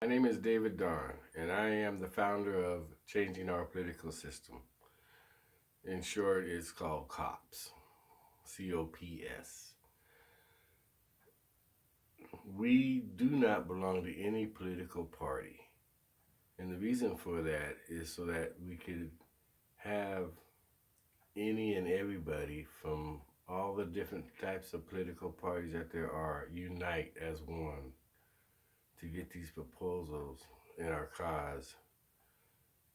My name is David Darn, and I am the founder of Changing Our Political System. In short, it's called COPS. COPS. We do not belong to any political party. And the reason for that is so that we could have any and everybody from all the different types of political parties that there are unite as one to get these proposals in our cause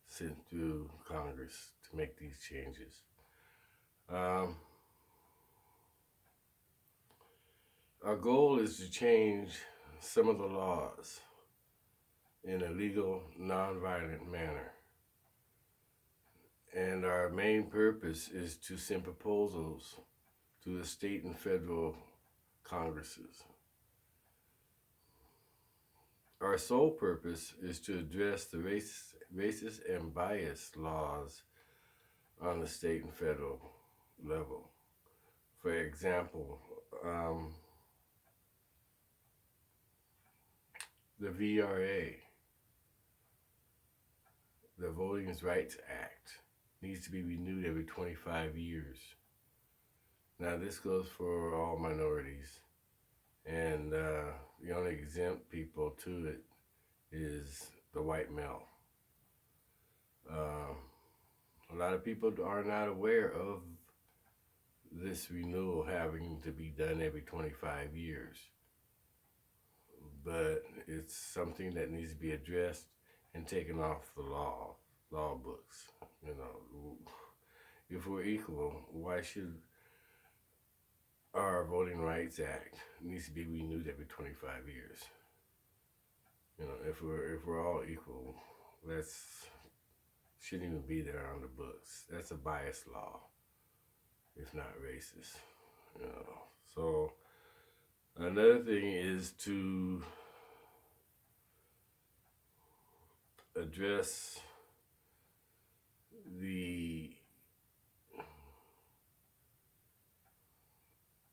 sent through Congress to make these changes. Um, our goal is to change some of the laws in a legal, nonviolent manner. And our main purpose is to send proposals to the state and federal Congresses. Our sole purpose is to address the racist and biased laws on the state and federal level. For example, the VRA, the Voting Rights Act, needs to be renewed every 25 years. Now, this goes for all minorities, and the only exempt people to it is the white male. Uh, a lot of people are not aware of this renewal having to be done every 25 years, but it's something that needs to be addressed and taken off the law books. You know, if we're equal, why should our Voting Rights Act needs to be renewed every 25 years? You know, if we're all equal, that's shouldn't even be there on the books. That's a biased law, if not racist. You know, so another thing is to address the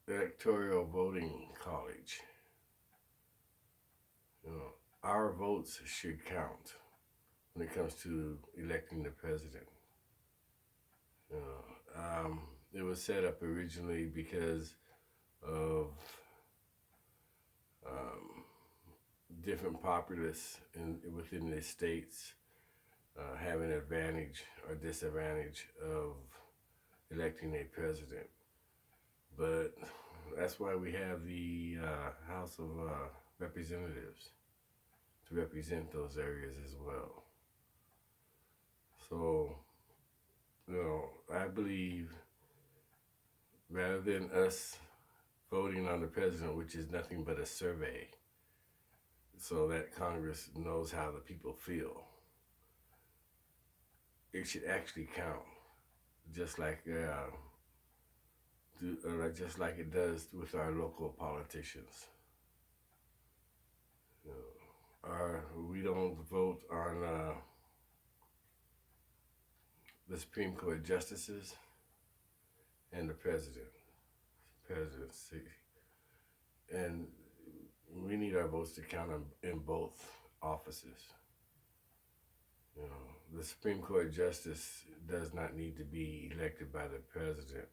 electoral voting college. You know, our votes should count when it comes to electing the president. You know, it was set up originally because of um, different populists within the states having advantage or disadvantage of electing a president. But that's why we have the House of Representatives to represent those areas as well. So, you know, I believe rather than us voting on the president, which is nothing but a survey, so that Congress knows how the people feel, it should actually count, just like just like it does with our local politicians. You know, we don't vote on the Supreme Court justices and the presidency, and we need our votes to count in both offices. You know, the Supreme Court justice does not need to be elected by the president.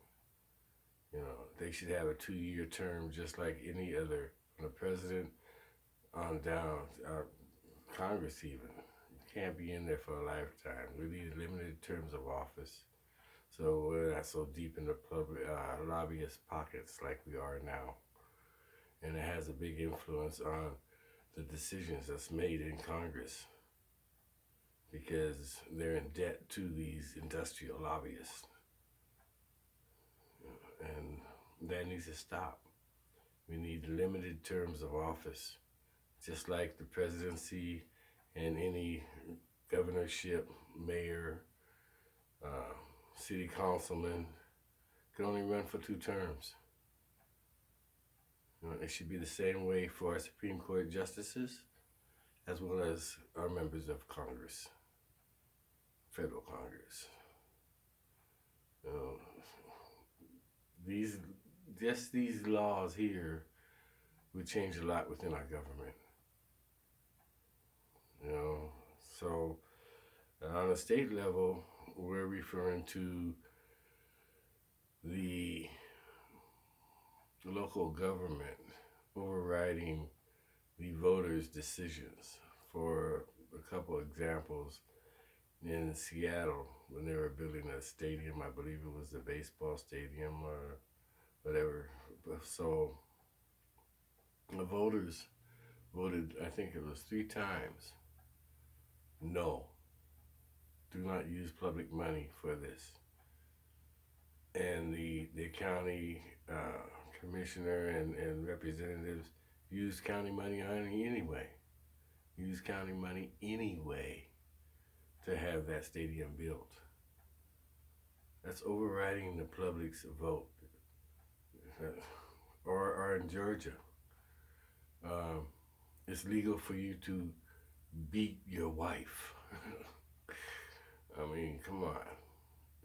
You know, they should have a 2-year term just like any other, from the president on down, Congress even. You can't be in there for a lifetime. We need limited terms of office, so we're not so deep in the public lobbyist pockets like we are now. And it has a big influence on the decisions that's made in Congress because they're in debt to these industrial lobbyists. And that needs to stop. We need limited terms of office, just like the presidency and any governorship, mayor, city councilman can only run for 2 terms. You know, it should be the same way for our Supreme Court justices as well as our members of Congress, federal Congress. You know, these laws here would change a lot within our government. a state level, we're referring to the local government overriding the voters' decisions. For a couple examples, in Seattle, when they were building a stadium, I believe it was the baseball stadium or whatever. So the voters voted, I think it was 3 times, no, do not use public money for this. And the county commissioner and representatives used county money on it anyway. Use county money anyway to have that stadium built. That's overriding the public's vote. Or in Georgia, it's legal for you to beat your wife. I mean, come on.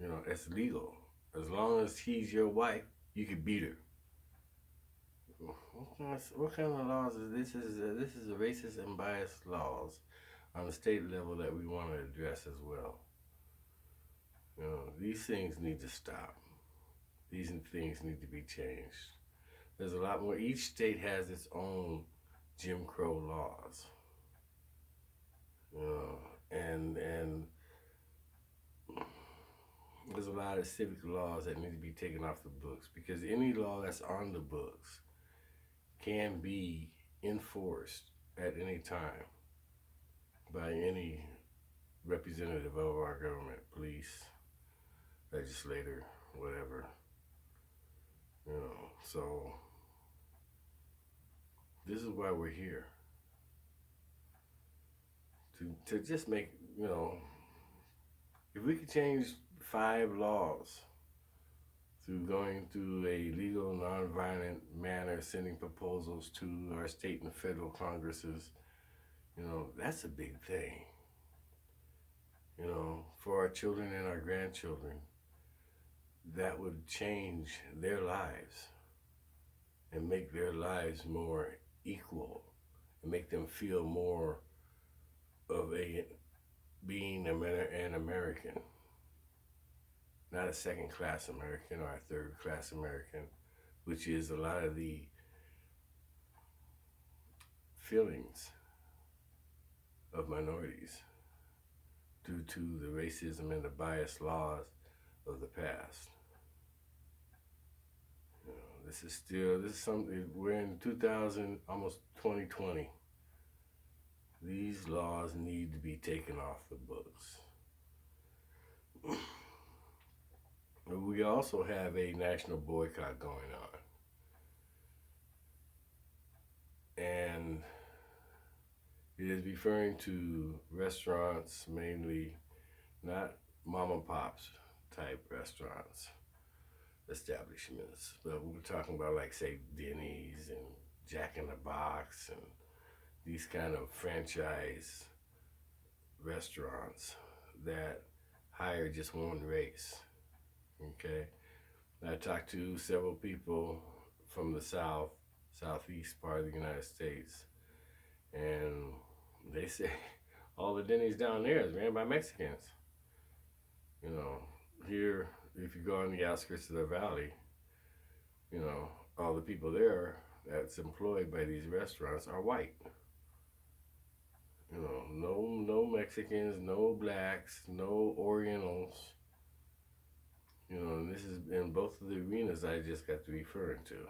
You know, it's legal. As long as he's your wife, you can beat her. What kind of laws is this? This is a racist and biased laws on the state level that we want to address as well. You know, these things need to stop. These things need to be changed. There's a lot more. Each state has its own Jim Crow laws. You know, and there's a lot of civic laws that need to be taken off the books, because any law that's on the books can be enforced at any time by any representative of our government, police, legislator, whatever. You know, so this is why we're here. To just make, you know, if we could change 5 laws through going through a legal, nonviolent manner, sending proposals to our state and federal Congresses, you know, that's a big thing. You know, for our children and our grandchildren, that would change their lives and make their lives more equal and make them feel more of being an American, not a second-class American or a third-class American, which is a lot of the feelings of minorities due to the racism and the biased laws of the past. You know, this is something, we're in 2000, almost 2020. These laws need to be taken off the books. We also have a national boycott going on. And it is referring to restaurants, mainly not mom and pops type restaurants, establishments, but we're talking about, like, say, Denny's and Jack in the Box and these kind of franchise restaurants that hire just one race. Okay, I talked to several people from the southeast part of the United States, and they say all the Denny's down there is ran by Mexicans. You know, here, if you go on the outskirts of the valley, you know, all the people there that's employed by these restaurants are white. You know, no Mexicans, no blacks, no Orientals. You know, and this is in both of the arenas I just got to referring to.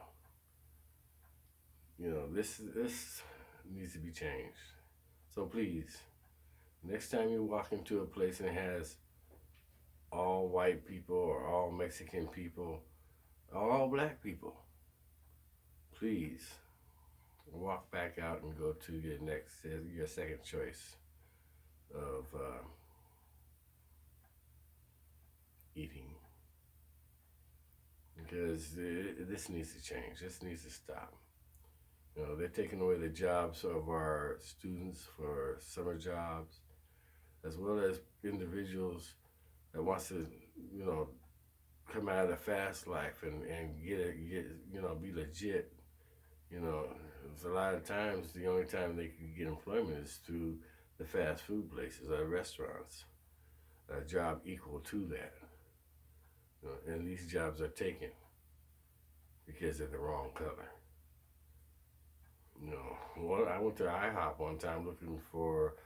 You know, this needs to be changed. So please, next time you walk into a place and it has all white people or all Mexican people or all black people, please walk back out and go to your second choice of eating. Because this needs to change. This needs to stop. You know, they're taking away the jobs of our students for summer jobs, as well as individuals that wants to, you know, come out of the fast life and get you know, be legit. You know, a lot of times the only time they can get employment is through the fast food places or restaurants. a job equal to that. And these jobs are taken because they're the wrong color. I went to IHOP one time looking for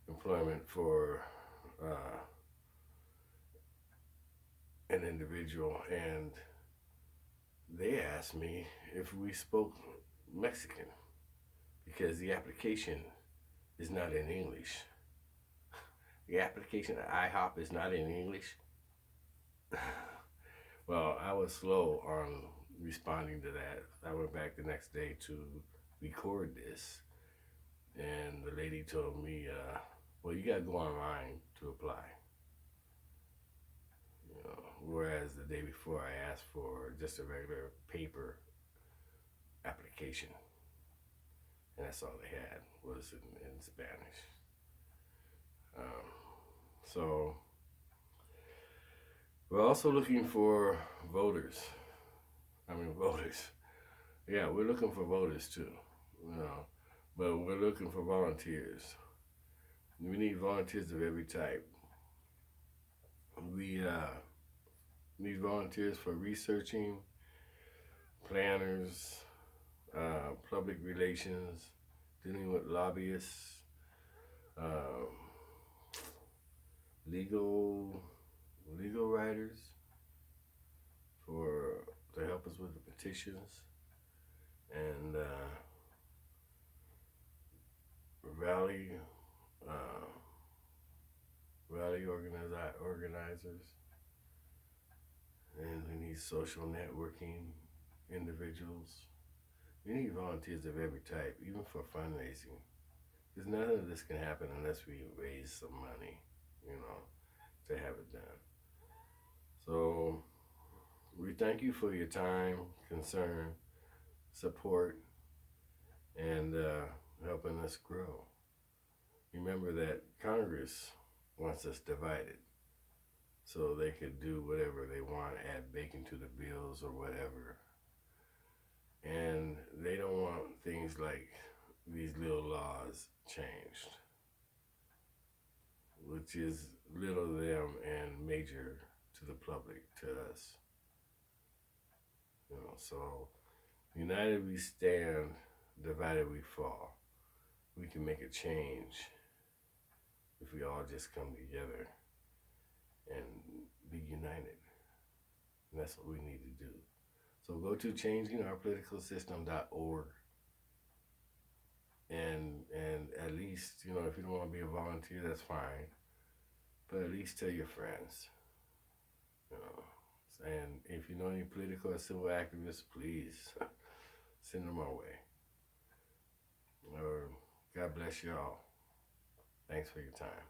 employment for uh, an individual, and they asked me if we spoke Mexican because the application is not in English. The application at IHOP is not in English. Well, I was slow on responding to that. I went back the next day to record this, and the lady told me, well, you got to go online to apply. Whereas the day before I asked for just a regular paper application, and that's all they had was in Spanish. So we're also looking for voters. Voters. Yeah, we're looking for voters too. But we're looking for volunteers. We need volunteers of every type. We need volunteers for researching, planners, public relations, dealing with lobbyists, legal writers to help us with the petitions, and rally organizers, and we need social networking individuals. We need volunteers of every type, even for fundraising, because none of this can happen unless we raise some money, to have it done. So we thank you for your time, concern, support, and helping us grow. Remember that Congress wants us divided so they could do whatever they want, add bacon to the bills or whatever. And they don't want things like these little laws changed, which is little to them and major to the public, to us. So united we stand, divided we fall. We can make a change if we all just come together and be united. And that's what we need to do. So go to changingourpoliticalsystem.org and at least, if you don't want to be a volunteer, that's fine. But at least tell your friends. And if you know any political or civil activists, please send them our way. Or God bless you all. Thanks for your time.